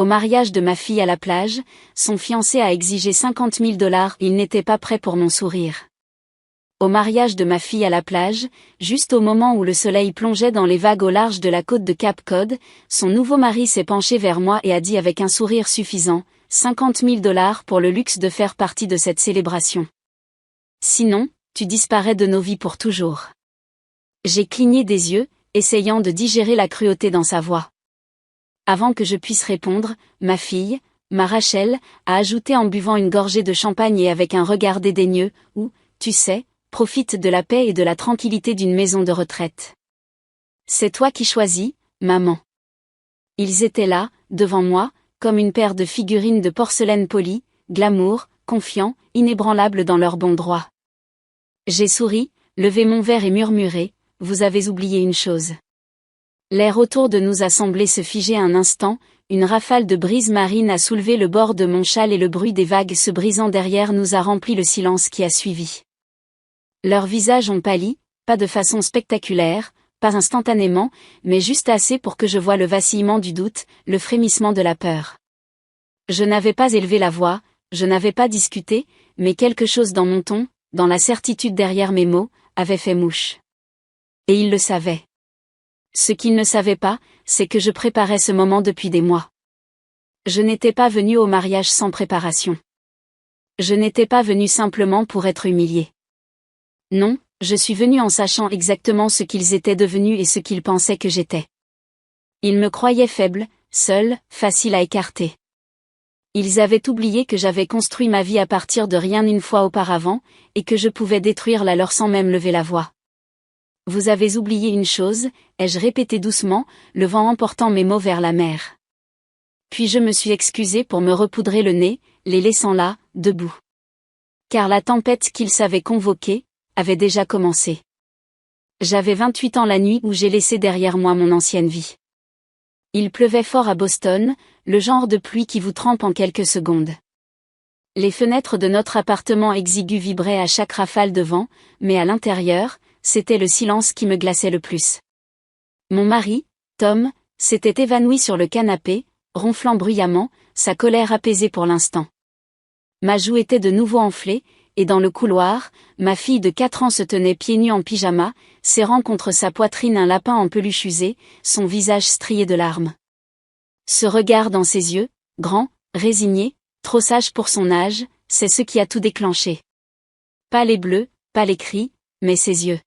Au mariage de ma fille à la plage, son fiancé a exigé 50 000 $, il n'était pas prêt pour mon sourire. Au mariage de ma fille à la plage, juste au moment où le soleil plongeait dans les vagues au large de la côte de Cape Cod, son nouveau mari s'est penché vers moi et a dit avec un sourire suffisant, 50 000 $ pour le luxe de faire partie de cette célébration. Sinon, tu disparais de nos vies pour toujours. J'ai cligné des yeux, essayant de digérer la cruauté dans sa voix. Avant que je puisse répondre, ma fille, ma Rachel, a ajouté en buvant une gorgée de champagne et avec un regard dédaigneux, ou, tu sais, profite de la paix et de la tranquillité d'une maison de retraite. C'est toi qui choisis, maman. Ils étaient là, devant moi, comme une paire de figurines de porcelaine polie, glamour, confiants, inébranlables dans leur bon droit. J'ai souri, levé mon verre et murmuré, vous avez oublié une chose. L'air autour de nous a semblé se figer un instant, une rafale de brise marine a soulevé le bord de mon châle et le bruit des vagues se brisant derrière nous a rempli le silence qui a suivi. Leurs visages ont pâli, pas de façon spectaculaire, pas instantanément, mais juste assez pour que je voie le vacillement du doute, le frémissement de la peur. Je n'avais pas élevé la voix, je n'avais pas discuté, mais quelque chose dans mon ton, dans la certitude derrière mes mots, avait fait mouche. Et ils le savaient. Ce qu'ils ne savaient pas, c'est que je préparais ce moment depuis des mois. Je n'étais pas venue au mariage sans préparation. Je n'étais pas venue simplement pour être humiliée. Non, je suis venue en sachant exactement ce qu'ils étaient devenus et ce qu'ils pensaient que j'étais. Ils me croyaient faible, seule, facile à écarter. Ils avaient oublié que j'avais construit ma vie à partir de rien une fois auparavant, et que je pouvais détruire la leur sans même lever la voix. Vous avez oublié une chose, ai-je répété doucement, le vent emportant mes mots vers la mer. Puis je me suis excusée pour me repoudrer le nez, les laissant là, debout. Car la tempête qu'ils avaient convoquée, avait déjà commencé. J'avais 28 ans la nuit où j'ai laissé derrière moi mon ancienne vie. Il pleuvait fort à Boston, le genre de pluie qui vous trempe en quelques secondes. Les fenêtres de notre appartement exigu vibraient à chaque rafale de vent, mais à l'intérieur, c'était le silence qui me glaçait le plus. Mon mari, Tom, s'était évanoui sur le canapé, ronflant bruyamment, sa colère apaisée pour l'instant. Ma joue était de nouveau enflée, et dans le couloir, ma fille de 4 ans se tenait pieds nus en pyjama, serrant contre sa poitrine un lapin en peluche usée, son visage strié de larmes. Ce regard dans ses yeux, grand, résigné, trop sage pour son âge, c'est ce qui a tout déclenché. Pas les bleus, pas les cris, mais ses yeux.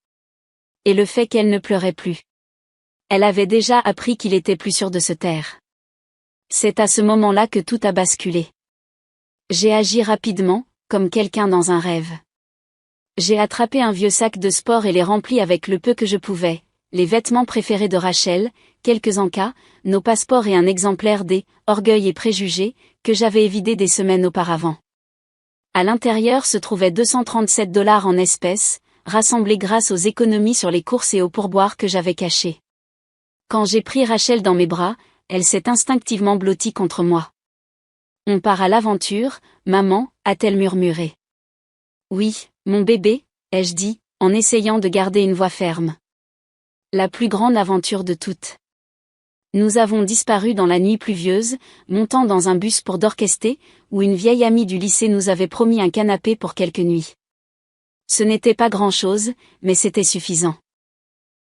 Et le fait qu'elle ne pleurait plus. Elle avait déjà appris qu'il était plus sûr de se taire. C'est à ce moment-là que tout a basculé. J'ai agi rapidement, comme quelqu'un dans un rêve. J'ai attrapé un vieux sac de sport et l'ai rempli avec le peu que je pouvais, les vêtements préférés de Rachel, quelques encas, nos passeports et un exemplaire des « Orgueil et préjugés » que j'avais évidés des semaines auparavant. À l'intérieur se trouvaient 237 $ en espèces, rassemblés grâce aux économies sur les courses et aux pourboires que j'avais cachés. Quand j'ai pris Rachel dans mes bras, elle s'est instinctivement blottie contre moi. « On part à l'aventure, maman », a-t-elle murmuré. « Oui, mon bébé », ai-je dit, en essayant de garder une voix ferme. La plus grande aventure de toutes. Nous avons disparu dans la nuit pluvieuse, montant dans un bus pour Dorchester, où une vieille amie du lycée nous avait promis un canapé pour quelques nuits. Ce n'était pas grand-chose, mais c'était suffisant.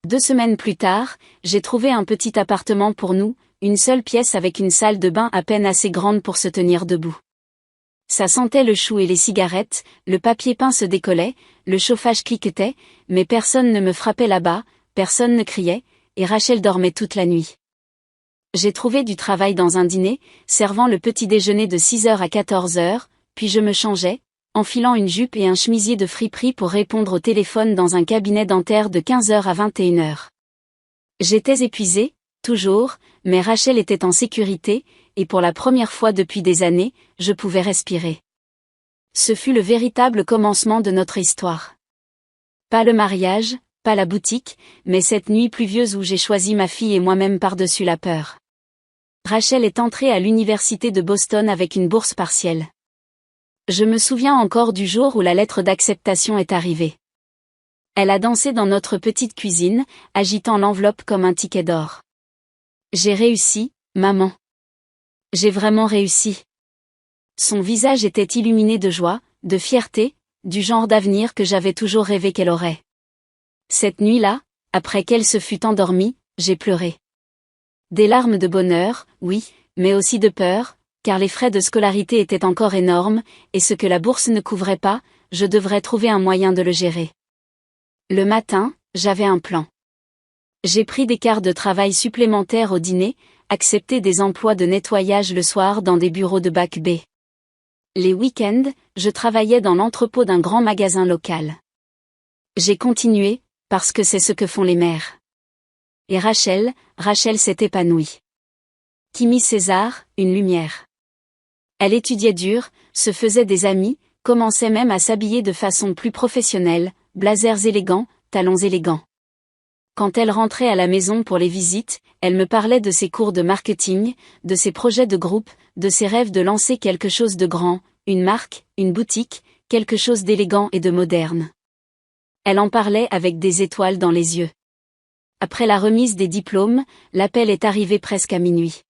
2 semaines plus tard, j'ai trouvé un petit appartement pour nous, une seule pièce avec une salle de bain à peine assez grande pour se tenir debout. Ça sentait le chou et les cigarettes, le papier peint se décollait, le chauffage cliquetait, mais personne ne me frappait là-bas, personne ne criait, et Rachel dormait toute la nuit. J'ai trouvé du travail dans un dîner, servant le petit déjeuner de 6h à 14h, puis je me changeais, enfilant une jupe et un chemisier de friperie pour répondre au téléphone dans un cabinet dentaire de 15h à 21h. J'étais épuisée, toujours, mais Rachel était en sécurité, et pour la première fois depuis des années, je pouvais respirer. Ce fut le véritable commencement de notre histoire. Pas le mariage, pas la boutique, mais cette nuit pluvieuse où j'ai choisi ma fille et moi-même par-dessus la peur. Rachel est entrée à l'université de Boston avec une bourse partielle. Je me souviens encore du jour où la lettre d'acceptation est arrivée. Elle a dansé dans notre petite cuisine, agitant l'enveloppe comme un ticket d'or. J'ai réussi, maman. J'ai vraiment réussi. Son visage était illuminé de joie, de fierté, du genre d'avenir que j'avais toujours rêvé qu'elle aurait. Cette nuit-là, après qu'elle se fût endormie, j'ai pleuré. Des larmes de bonheur, oui, mais aussi de peur, car les frais de scolarité étaient encore énormes, et ce que la bourse ne couvrait pas, je devrais trouver un moyen de le gérer. Le matin, j'avais un plan. J'ai pris des quarts de travail supplémentaires au dîner, accepté des emplois de nettoyage le soir dans des bureaux de bac B. Les week-ends, je travaillais dans l'entrepôt d'un grand magasin local. J'ai continué, parce que c'est ce que font les mères. Et Rachel s'est épanouie. Kimi César, une lumière. Elle étudiait dur, se faisait des amis, commençait même à s'habiller de façon plus professionnelle, blazers élégants, talons élégants. Quand elle rentrait à la maison pour les visites, elle me parlait de ses cours de marketing, de ses projets de groupe, de ses rêves de lancer quelque chose de grand, une marque, une boutique, quelque chose d'élégant et de moderne. Elle en parlait avec des étoiles dans les yeux. Après la remise des diplômes, l'appel est arrivé presque à minuit.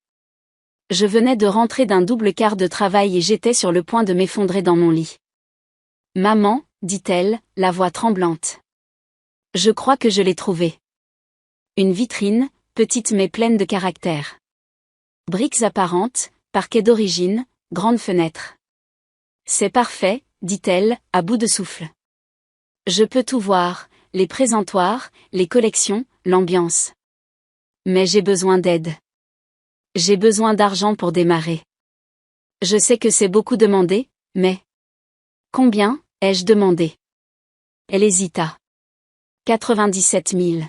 Je venais de rentrer d'un double quart de travail et j'étais sur le point de m'effondrer dans mon lit. « Maman, dit-elle, la voix tremblante. Je crois que je l'ai trouvée. Une vitrine, petite mais pleine de caractère. Briques apparentes, parquet d'origine, grande fenêtre. C'est parfait, dit-elle, à bout de souffle. Je peux tout voir, les présentoirs, les collections, l'ambiance. Mais j'ai besoin d'aide. J'ai besoin d'argent pour démarrer. Je sais que c'est beaucoup demandé, mais... Combien, ai-je demandé? Elle hésita. 97 000.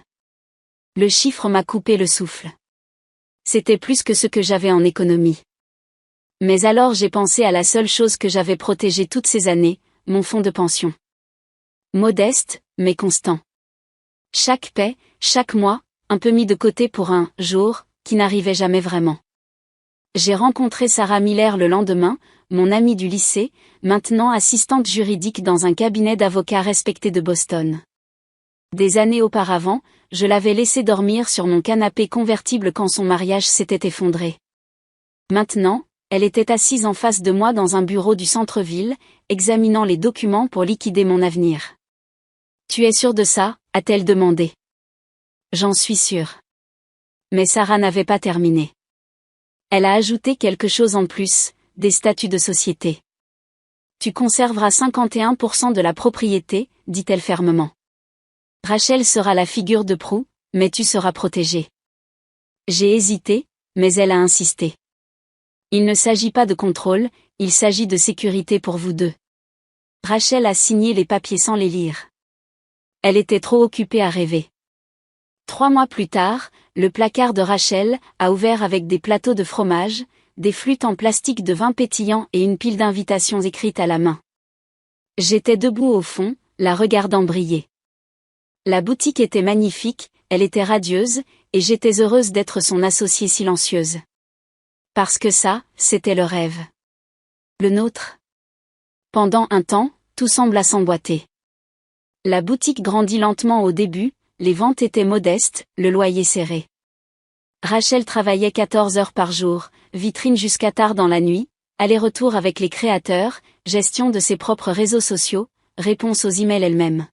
Le chiffre m'a coupé le souffle. C'était plus que ce que j'avais en économie. Mais alors j'ai pensé à la seule chose que j'avais protégée toutes ces années, mon fonds de pension. Modeste, mais constant. Chaque paie, chaque mois, un peu mis de côté pour un « jour » qui n'arrivait jamais vraiment. J'ai rencontré Sarah Miller le lendemain, mon amie du lycée, maintenant assistante juridique dans un cabinet d'avocats respecté de Boston. Des années auparavant, je l'avais laissée dormir sur mon canapé convertible quand son mariage s'était effondré. Maintenant, elle était assise en face de moi dans un bureau du centre-ville, examinant les documents pour liquider mon avenir. « Tu es sûre de ça ?» a-t-elle demandé. « J'en suis sûre. » Mais Sarah n'avait pas terminé. Elle a ajouté quelque chose en plus, des statuts de société. « Tu conserveras 51% de la propriété, dit-elle fermement. Rachel sera la figure de proue, mais tu seras protégée. » J'ai hésité, mais elle a insisté. « Il ne s'agit pas de contrôle, il s'agit de sécurité pour vous deux. » Rachel a signé les papiers sans les lire. Elle était trop occupée à rêver. 3 mois plus tard, le placard de Rachel a ouvert avec des plateaux de fromage, des flûtes en plastique de vin pétillant et une pile d'invitations écrites à la main. J'étais debout au fond, la regardant briller. La boutique était magnifique, elle était radieuse, et j'étais heureuse d'être son associée silencieuse. Parce que ça, c'était le rêve. Le nôtre. Pendant un temps, tout sembla s'emboîter. La boutique grandit lentement au début, les ventes étaient modestes, le loyer serré. Rachel travaillait 14 heures par jour, vitrine jusqu'à tard dans la nuit, aller-retour avec les créateurs, gestion de ses propres réseaux sociaux, réponse aux emails elle-même.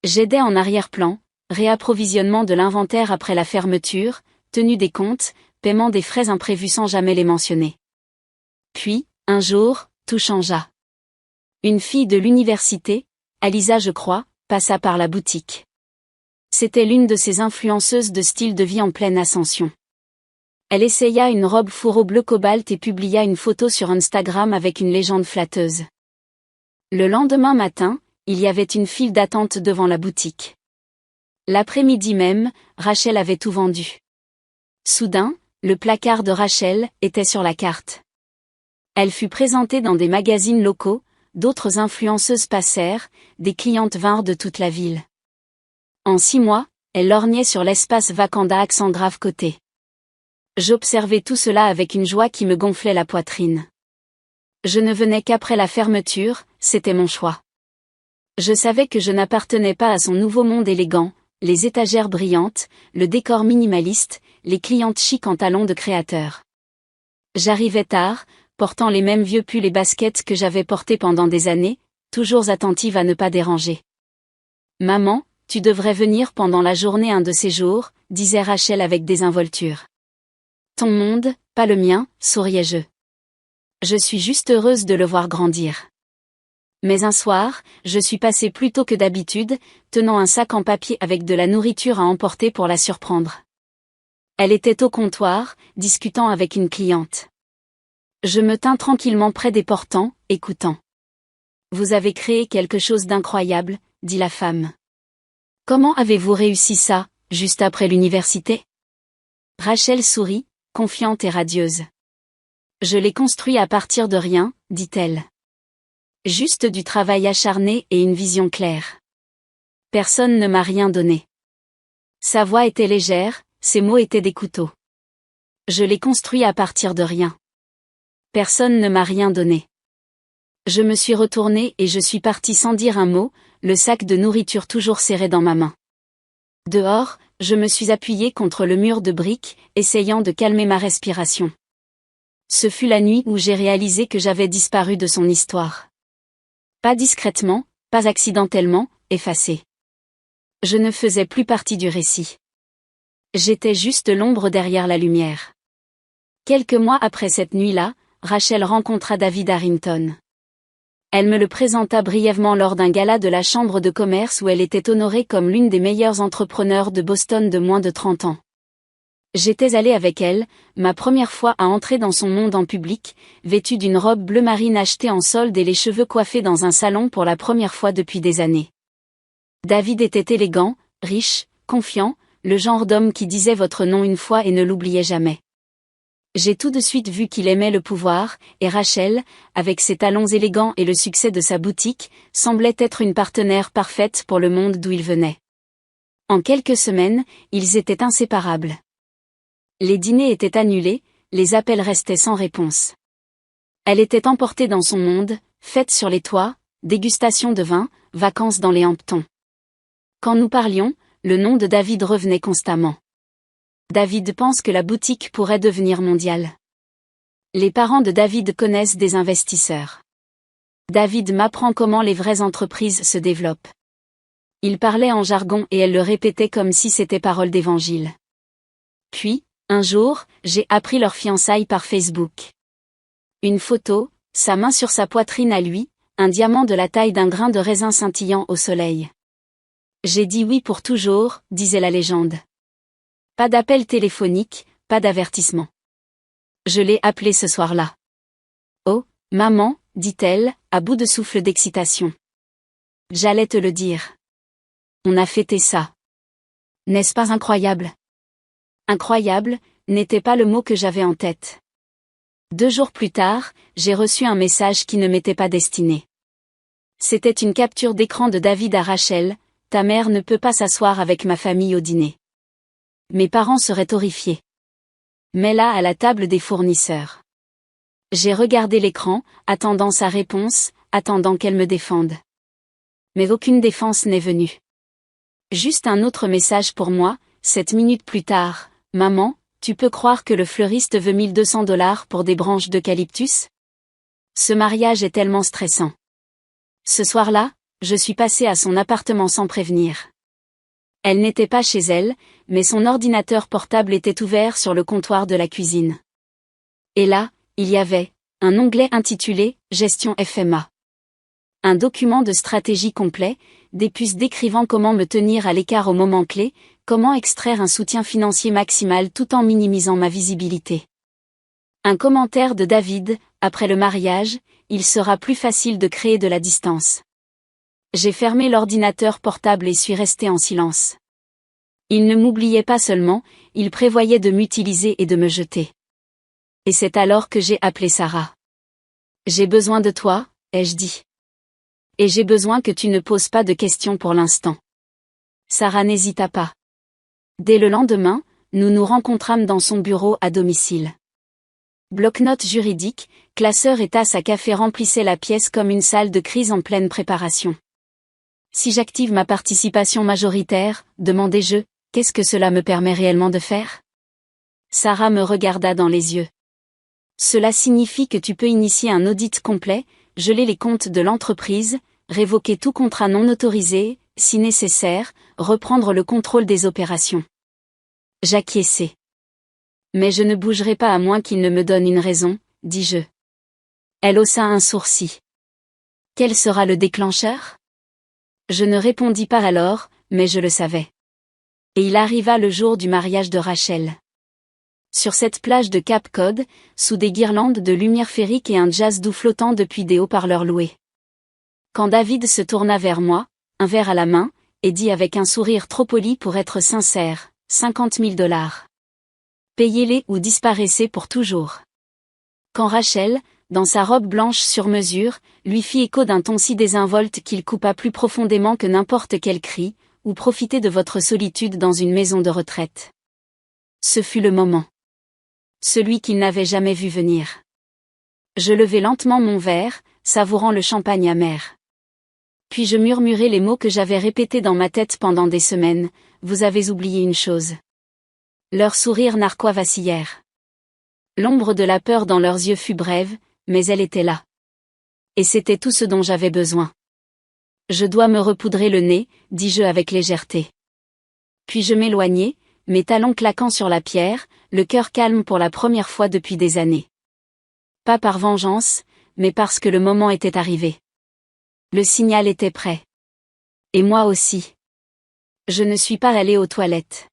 J'aidais en arrière-plan, réapprovisionnement de l'inventaire après la fermeture, tenue des comptes, paiement des frais imprévus sans jamais les mentionner. Puis, un jour, tout changea. Une fille de l'université, Alisa je crois, passa par la boutique. C'était l'une de ces influenceuses de style de vie en pleine ascension. Elle essaya une robe fourreau bleu cobalt et publia une photo sur Instagram avec une légende flatteuse. Le lendemain matin, il y avait une file d'attente devant la boutique. L'après-midi même, Rachel avait tout vendu. Soudain, le placard de Rachel était sur la carte. Elle fut présentée dans des magazines locaux, d'autres influenceuses passèrent, des clientes vinrent de toute la ville. En 6 mois, elle lorgnait sur l'espace Wakanda accent grave côté. J'observais tout cela avec une joie qui me gonflait la poitrine. Je ne venais qu'après la fermeture, c'était mon choix. Je savais que je n'appartenais pas à son nouveau monde élégant, les étagères brillantes, le décor minimaliste, les clientes chics en talons de créateur. J'arrivais tard, portant les mêmes vieux pulls et baskets que j'avais portés pendant des années, toujours attentive à ne pas déranger. Maman, tu devrais venir pendant la journée un de ces jours, disait Rachel avec désinvolture. Ton monde, pas le mien, souriais-je. Je suis juste heureuse de le voir grandir. Mais un soir, je suis passée plus tôt que d'habitude, tenant un sac en papier avec de la nourriture à emporter pour la surprendre. Elle était au comptoir, discutant avec une cliente. Je me tins tranquillement près des portants, écoutant. Vous avez créé quelque chose d'incroyable, dit la femme. Comment avez-vous réussi ça, juste après l'université? Rachel sourit, confiante et radieuse. Je l'ai construit à partir de rien, dit-elle. Juste du travail acharné et une vision claire. Personne ne m'a rien donné. Sa voix était légère, ses mots étaient des couteaux. Je l'ai construit à partir de rien. Personne ne m'a rien donné. Je me suis retournée et je suis partie sans dire un mot, le sac de nourriture toujours serré dans ma main. Dehors, je me suis appuyée contre le mur de briques, essayant de calmer ma respiration. Ce fut la nuit où j'ai réalisé que j'avais disparu de son histoire. Pas discrètement, pas accidentellement, effacée. Je ne faisais plus partie du récit. J'étais juste l'ombre derrière la lumière. Quelques mois après cette nuit-là, Rachel rencontra David Harrington. Elle me le présenta brièvement lors d'un gala de la Chambre de commerce où elle était honorée comme l'une des meilleures entrepreneurs de Boston de moins de 30 ans. J'étais allée avec elle, ma première fois à entrer dans son monde en public, vêtue d'une robe bleu marine achetée en solde et les cheveux coiffés dans un salon pour la première fois depuis des années. David était élégant, riche, confiant, le genre d'homme qui disait votre nom une fois et ne l'oubliait jamais. J'ai tout de suite vu qu'il aimait le pouvoir, et Rachel, avec ses talons élégants et le succès de sa boutique, semblait être une partenaire parfaite pour le monde d'où il venait. En quelques semaines, ils étaient inséparables. Les dîners étaient annulés, les appels restaient sans réponse. Elle était emportée dans son monde, fêtes sur les toits, dégustation de vin, vacances dans les Hamptons. Quand nous parlions, le nom de David revenait constamment. David pense que la boutique pourrait devenir mondiale. Les parents de David connaissent des investisseurs. David m'apprend comment les vraies entreprises se développent. Il parlait en jargon et elle le répétait comme si c'était parole d'évangile. Puis, un jour, j'ai appris leur fiançailles par Facebook. Une photo, sa main sur sa poitrine à lui, un diamant de la taille d'un grain de raisin scintillant au soleil. J'ai dit oui pour toujours, disait la légende. Pas d'appel téléphonique, pas d'avertissement. Je l'ai appelé ce soir-là. Oh, maman, dit-elle, à bout de souffle d'excitation. J'allais te le dire. On a fêté ça. N'est-ce pas incroyable? Incroyable, n'était pas le mot que j'avais en tête. 2 jours plus tard, j'ai reçu un message qui ne m'était pas destiné. C'était une capture d'écran de David à Rachel, ta mère ne peut pas s'asseoir avec ma famille au dîner. Mes parents seraient horrifiés. Mets-la à la table des fournisseurs. J'ai regardé l'écran, attendant sa réponse, attendant qu'elle me défende. Mais aucune défense n'est venue. Juste un autre message pour moi, 7 minutes plus tard. Maman, tu peux croire que le fleuriste veut $1200 pour des branches d'eucalyptus? Ce mariage est tellement stressant. Ce soir-là, je suis passée à son appartement sans prévenir. Elle n'était pas chez elle, mais son ordinateur portable était ouvert sur le comptoir de la cuisine. Et là, il y avait un onglet intitulé « Gestion FMA ». Un document de stratégie complet, des puces décrivant comment me tenir à l'écart au moment clé, comment extraire un soutien financier maximal tout en minimisant ma visibilité. Un commentaire de David, après le mariage, il sera plus facile de créer de la distance. J'ai fermé l'ordinateur portable et suis restée en silence. Il ne m'oubliait pas seulement, il prévoyait de m'utiliser et de me jeter. Et c'est alors que j'ai appelé Sarah. J'ai besoin de toi, ai-je dit. Et j'ai besoin que tu ne poses pas de questions pour l'instant. Sarah n'hésita pas. Dès le lendemain, nous nous rencontrâmes dans son bureau à domicile. Bloc-notes juridiques, classeur et tasse à café remplissaient la pièce comme une salle de crise en pleine préparation. Si j'active ma participation majoritaire, demandai-je, qu'est-ce que cela me permet réellement de faire? Sarah me regarda dans les yeux. Cela signifie que tu peux initier un audit complet, geler les comptes de l'entreprise, révoquer tout contrat non autorisé, si nécessaire, reprendre le contrôle des opérations. J'acquiesçai. Mais je ne bougerai pas à moins qu'il ne me donne une raison, dis-je. Elle haussa un sourcil. Quel sera le déclencheur? Je ne répondis pas alors, mais je le savais. Et il arriva le jour du mariage de Rachel. Sur cette plage de Cap Cod, sous des guirlandes de lumière féerique et un jazz doux flottant depuis des haut-parleurs loués. Quand David se tourna vers moi, un verre à la main, et dit avec un sourire trop poli pour être sincère, 50 000 $. Payez-les ou disparaissez pour toujours. Quand Rachel, dans sa robe blanche sur mesure, lui fit écho d'un ton si désinvolte qu'il coupa plus profondément que n'importe quel cri, ou profitez de votre solitude dans une maison de retraite. Ce fut le moment. Celui qu'il n'avait jamais vu venir. Je levai lentement mon verre, savourant le champagne amer. Puis je murmurai les mots que j'avais répétés dans ma tête pendant des semaines, vous avez oublié une chose. Leurs sourires narquois vacillèrent. L'ombre de la peur dans leurs yeux fut brève, mais elle était là. Et c'était tout ce dont j'avais besoin. Je dois me repoudrer le nez, dis-je avec légèreté. Puis je m'éloignai, mes talons claquant sur la pierre, le cœur calme pour la première fois depuis des années. Pas par vengeance, mais parce que le moment était arrivé. Le signal était prêt. Et moi aussi. Je ne suis pas allé aux toilettes.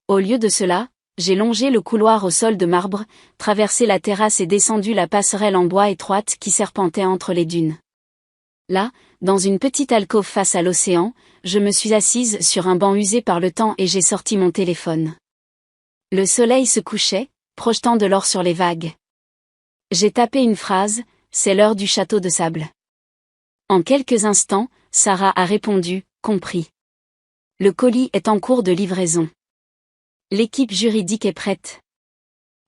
Au lieu de cela, j'ai longé le couloir au sol de marbre, traversé la terrasse et descendu la passerelle en bois étroite qui serpentait entre les dunes. Là, dans une petite alcôve face à l'océan, je me suis assise sur un banc usé par le temps et j'ai sorti mon téléphone. Le soleil se couchait, projetant de l'or sur les vagues. J'ai tapé une phrase, c'est l'heure du château de sable. En quelques instants, Sarah a répondu, compris. Le colis est en cours de livraison. L'équipe juridique est prête.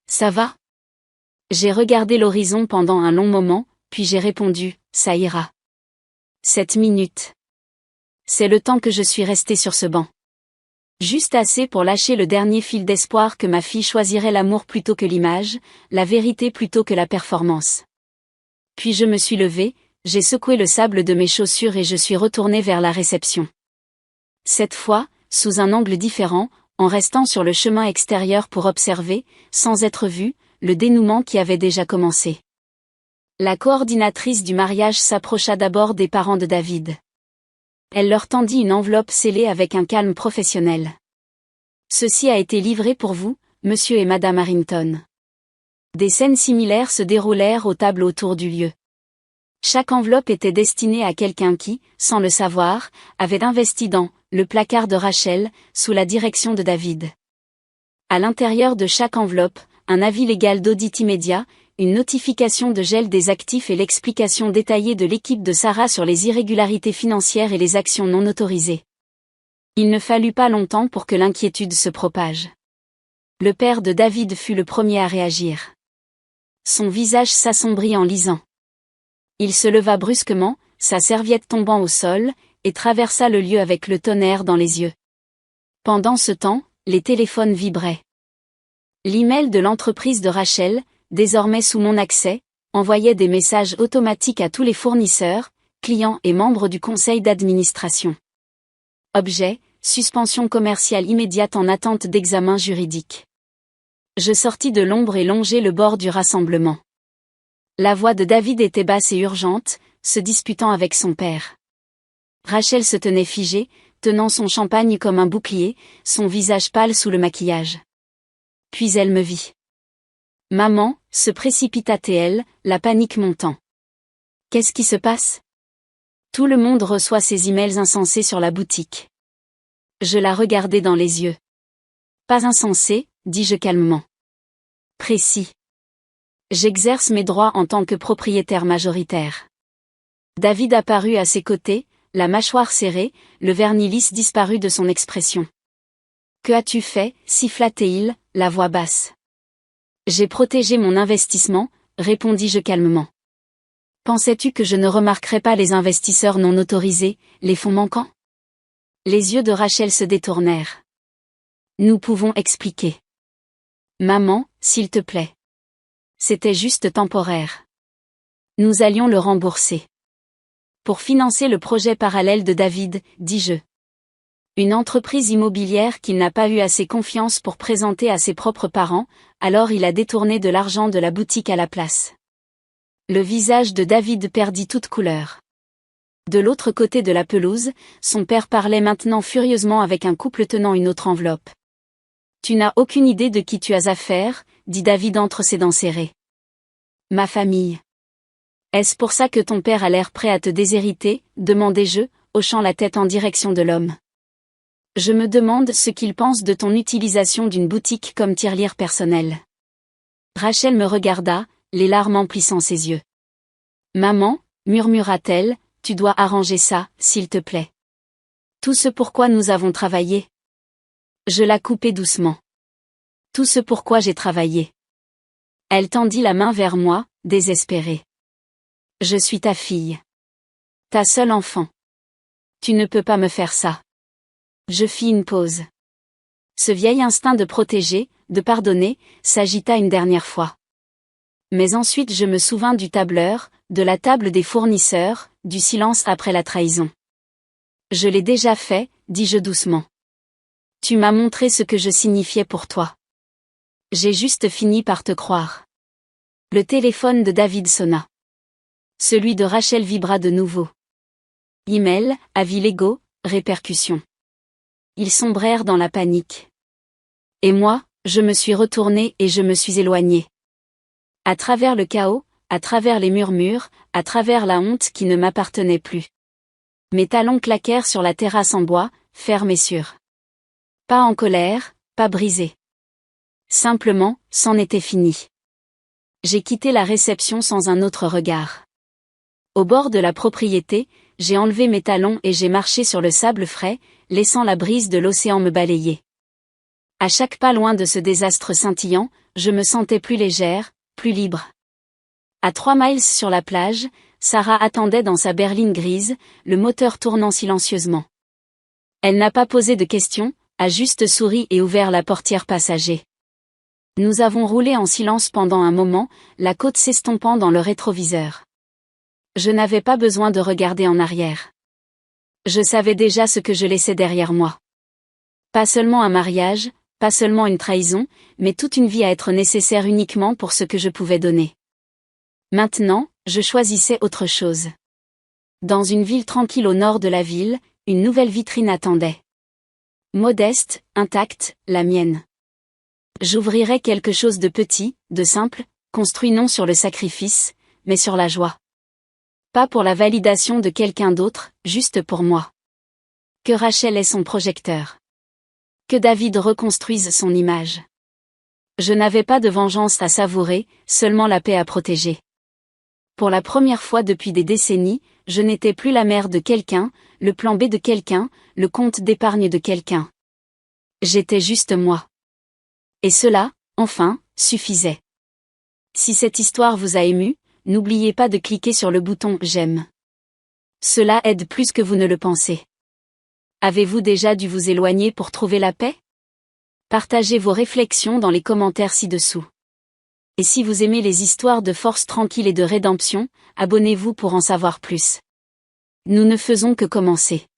Ça va? J'ai regardé l'horizon pendant un long moment, puis j'ai répondu, ça ira. 7 minutes. C'est le temps que je suis restée sur ce banc. Juste assez pour lâcher le dernier fil d'espoir que ma fille choisirait l'amour plutôt que l'image, la vérité plutôt que la performance. Puis je me suis levée, j'ai secoué le sable de mes chaussures et je suis retournée vers la réception. Cette fois, sous un angle différent, en restant sur le chemin extérieur pour observer, sans être vue, le dénouement qui avait déjà commencé. La coordinatrice du mariage s'approcha d'abord des parents de David. Elle leur tendit une enveloppe scellée avec un calme professionnel. Ceci a été livré pour vous, monsieur et madame Harrington. Des scènes similaires se déroulèrent aux tables autour du lieu. Chaque enveloppe était destinée à quelqu'un qui, sans le savoir, avait investi dans le placard de Rachel, sous la direction de David. À l'intérieur de chaque enveloppe, un avis légal d'audit immédiat, une notification de gel des actifs et l'explication détaillée de l'équipe de Sarah sur les irrégularités financières et les actions non autorisées. Il ne fallut pas longtemps pour que l'inquiétude se propage. Le père de David fut le premier à réagir. Son visage s'assombrit en lisant. Il se leva brusquement, sa serviette tombant au sol, et traversa le lieu avec le tonnerre dans les yeux. Pendant ce temps, les téléphones vibraient. L'email de l'entreprise de Rachel, désormais sous mon accès, envoyait des messages automatiques à tous les fournisseurs, clients et membres du conseil d'administration. Objet, suspension commerciale immédiate en attente d'examen juridique. Je sortis de l'ombre et longeai le bord du rassemblement. La voix de David était basse et urgente, se disputant avec son père. Rachel se tenait figée, tenant son champagne comme un bouclier, son visage pâle sous le maquillage. Puis elle me vit. Maman, se précipita-t-elle, la panique montant. Qu'est-ce qui se passe? Tout le monde reçoit ces emails insensés sur la boutique. Je la regardai dans les yeux. Pas insensé, dis-je calmement. Précis. J'exerce mes droits en tant que propriétaire majoritaire. David apparut à ses côtés, la mâchoire serrée, le vernis lisse disparu de son expression. Que as-tu fait, siffla-t-il, la voix basse. J'ai protégé mon investissement, répondis-je calmement. Pensais-tu que je ne remarquerais pas les investisseurs non autorisés, les fonds manquants? Les yeux de Rachel se détournèrent. Nous pouvons expliquer. Maman, s'il te plaît. C'était juste temporaire. Nous allions le rembourser. Pour financer le projet parallèle de David, dis-je. Une entreprise immobilière qu'il n'a pas eu assez confiance pour présenter à ses propres parents, alors il a détourné de l'argent de la boutique à la place. Le visage de David perdit toute couleur. De l'autre côté de la pelouse, son père parlait maintenant furieusement avec un couple tenant une autre enveloppe. Tu n'as aucune idée de qui tu as affaire, dit David entre ses dents serrées. Ma famille. Est-ce pour ça que ton père a l'air prêt à te déshériter, demandai-je, hochant la tête en direction de l'homme. Je me demande ce qu'il pense de ton utilisation d'une boutique comme tirelire personnelle. Rachel me regarda, les larmes emplissant ses yeux. Maman, murmura-t-elle, tu dois arranger ça, s'il te plaît. Tout ce pourquoi nous avons travaillé. Je la coupai doucement. Tout ce pourquoi j'ai travaillé. Elle tendit la main vers moi, désespérée. Je suis ta fille. Ta seule enfant. Tu ne peux pas me faire ça. Je fis une pause. Ce vieil instinct de protéger, de pardonner, s'agita une dernière fois. Mais ensuite je me souvins du tableur, de la table des fournisseurs, du silence après la trahison. Je l'ai déjà fait, dis-je doucement. Tu m'as montré ce que je signifiais pour toi. J'ai juste fini par te croire. Le téléphone de David sonna. Celui de Rachel vibra de nouveau. Email, avis légaux, répercussions. Ils sombrèrent dans la panique. Et moi, je me suis retournée et je me suis éloignée. À travers le chaos, à travers les murmures, à travers la honte qui ne m'appartenait plus. Mes talons claquèrent sur la terrasse en bois, ferme et sûre. Pas en colère, pas brisé. Simplement, c'en était fini. J'ai quitté la réception sans un autre regard. Au bord de la propriété, j'ai enlevé mes talons et j'ai marché sur le sable frais, laissant la brise de l'océan me balayer. À chaque pas loin de ce désastre scintillant, je me sentais plus légère, plus libre. À 3 miles sur la plage, Sarah attendait dans sa berline grise, le moteur tournant silencieusement. Elle n'a pas posé de questions, a juste souri et ouvert la portière passager. Nous avons roulé en silence pendant un moment, la côte s'estompant dans le rétroviseur. Je n'avais pas besoin de regarder en arrière. Je savais déjà ce que je laissais derrière moi. Pas seulement un mariage, pas seulement une trahison, mais toute une vie à être nécessaire uniquement pour ce que je pouvais donner. Maintenant, je choisissais autre chose. Dans une ville tranquille au nord de la ville, une nouvelle vitrine attendait. Modeste, intacte, la mienne. J'ouvrirais quelque chose de petit, de simple, construit non sur le sacrifice, mais sur la joie. Pas pour la validation de quelqu'un d'autre, juste pour moi. Que Rachel ait son projecteur. Que David reconstruise son image. Je n'avais pas de vengeance à savourer, seulement la paix à protéger. Pour la première fois depuis des décennies, je n'étais plus la mère de quelqu'un, le plan B de quelqu'un, le compte d'épargne de quelqu'un. J'étais juste moi. Et cela, enfin, suffisait. Si cette histoire vous a ému, n'oubliez pas de cliquer sur le bouton « J'aime ». Cela aide plus que vous ne le pensez. Avez-vous déjà dû vous éloigner pour trouver la paix? Partagez vos réflexions dans les commentaires ci-dessous. Et si vous aimez les histoires de force tranquille et de rédemption, abonnez-vous pour en savoir plus. Nous ne faisons que commencer.